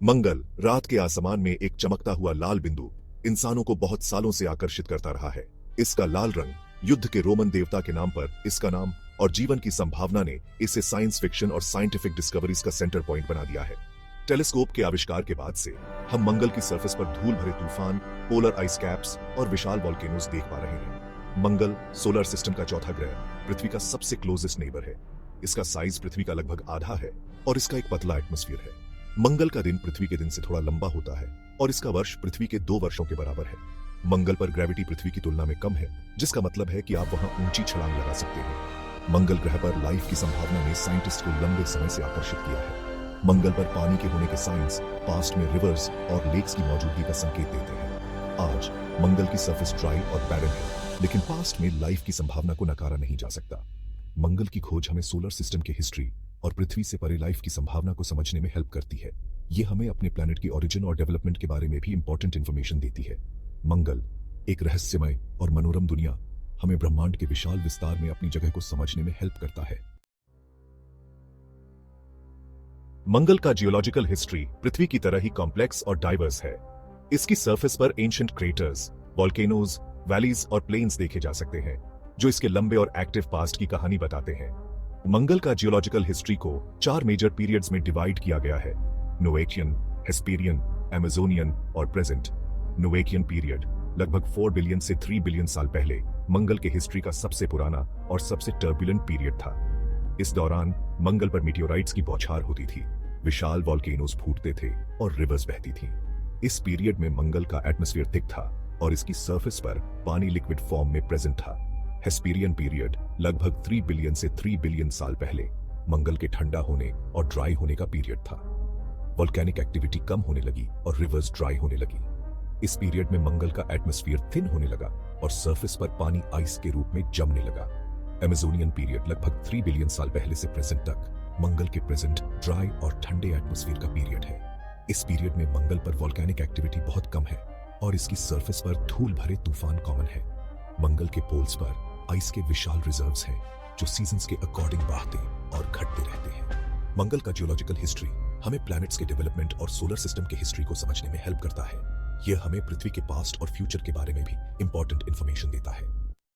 मंगल रात के आसमान में एक चमकता हुआ लाल बिंदु इंसानों को बहुत सालों से आकर्षित करता रहा है। इसका लाल रंग युद्ध के रोमन देवता के नाम पर इसका नाम और जीवन की संभावना ने इसे साइंस फिक्शन और साइंटिफिक डिस्कवरीज का सेंटर पॉइंट बना दिया है। टेलीस्कोप के आविष्कार के बाद से हम मंगल की सरफेस पर धूल भरे तूफान, पोलर आइस कैप्स और विशाल वॉल्केनोज देख पा रहे हैं। मंगल सोलर सिस्टम का चौथा ग्रह पृथ्वी का सबसे क्लोजेस्ट नेबर है। इसका साइज पृथ्वी का लगभग आधा है और इसका एक पतला एटमॉस्फेयर है। मंगल का दिन पृथ्वी के दिन से थोड़ा लंबा होता है और इसका वर्ष पृथ्वी के 2 वर्षों के बराबर है। मंगल पर ग्रेविटी पृथ्वी की तुलना में कम है, जिसका मतलब है कि आप वहां ऊंची छलांग लगा सकते हैं। मंगल ग्रह पर लाइफ की संभावना ने साइंटिस्ट को लंबे समय से आकर्षित किया है। मंगल पर पानी के होने के साइंस पास्ट में रिवर्स और लेक्स की मौजूदगी का संकेत देते हैं। आज मंगल की सरफेस ड्राई और बैरन है, लेकिन पास्ट में लाइफ की संभावना को नकारा नहीं जा सकता। मंगल की खोज हमें सोलर सिस्टम की हिस्ट्री और पृथ्वी से परे लाइफ की संभावना को समझने में हेल्प करती है। ये हमें अपने प्लैनेट की ओरिजिन और डेवलपमेंट के बारे में भी इंपॉर्टेंट इंफॉर्मेशन देती है। मंगल एक रहस्यमय और मनोरम दुनिया हमें ब्रह्मांड के विशाल विस्तार में अपनी जगह को समझने में हेल्प करता है। मंगल का जियोलॉजिकल हिस्ट्री पृथ्वी की तरह ही कॉम्प्लेक्स और डाइवर्स है। इसकी सरफेस पर एंशिएंट क्रेटर्स, वॉल्केनोज, वैलीज और प्लेन्स देखे जा सकते हैं, जो इसके लंबे और एक्टिव पास्ट की कहानी बताते हैं। मंगल का जियोलॉजिकल हिस्ट्री को 4 मेजर पीरियड्स में डिवाइड किया गया है: नोएकियन, हेस्पेरियन, अमेजोनियन और प्रेजेंट। नोएकियन पीरियड लगभग 4 बिलियन से 3 बिलियन साल पहले मंगल के हिस्ट्री का सबसे पुराना और सबसे टर्बुलेंट पीरियड था। इस दौरान मंगल पर मीटियोराइट्स की बौछार होती थी, विशाल वॉल्केनोज फूटते थे और रिवर्स बहती थी। इस पीरियड में मंगल का एटमॉस्फेयर थिक था और इसकी सरफेस पर पानी लिक्विड फॉर्म में प्रेजेंट था। हेस्पेरियन पीरियड लगभग 3 बिलियन से 3 बिलियन साल पहले मंगल के ठंडा होने और ड्राई होने का पीरियड था। वोल्केनिक एक्टिविटी कम होने लगी और रिवर्स ड्राई होने लगी। इस पीरियड में मंगल का एटमॉस्फेयर थिन होने लगा और सरफेस पर पानी आइस के रूप में जमने लगा। अमेजोनियन पीरियड लगभग 3 बिलियन साल पहले से प्रेजेंट तक मंगल के प्रेजेंट ड्राई और ठंडे एटमॉस्फेयर का पीरियड है। इस पीरियड में मंगल पर वोल्केनिक एक्टिविटी बहुत कम है और इसकी सरफेस पर धूल भरे तूफान कॉमन है। मंगल के पोल्स पर आइस के विशाल रिजर्व्स हैं, जो सीजन्स के अकॉर्डिंग बहते और घटते रहते हैं। मंगल का जियोलॉजिकल हिस्ट्री हमें प्लैनेट्स के डेवलपमेंट और सोलर सिस्टम की हिस्ट्री को समझने में हेल्प करता है। यह हमें पृथ्वी के पास्ट और फ्यूचर के बारे में भी इंपॉर्टेंट इंफॉर्मेशन देता है।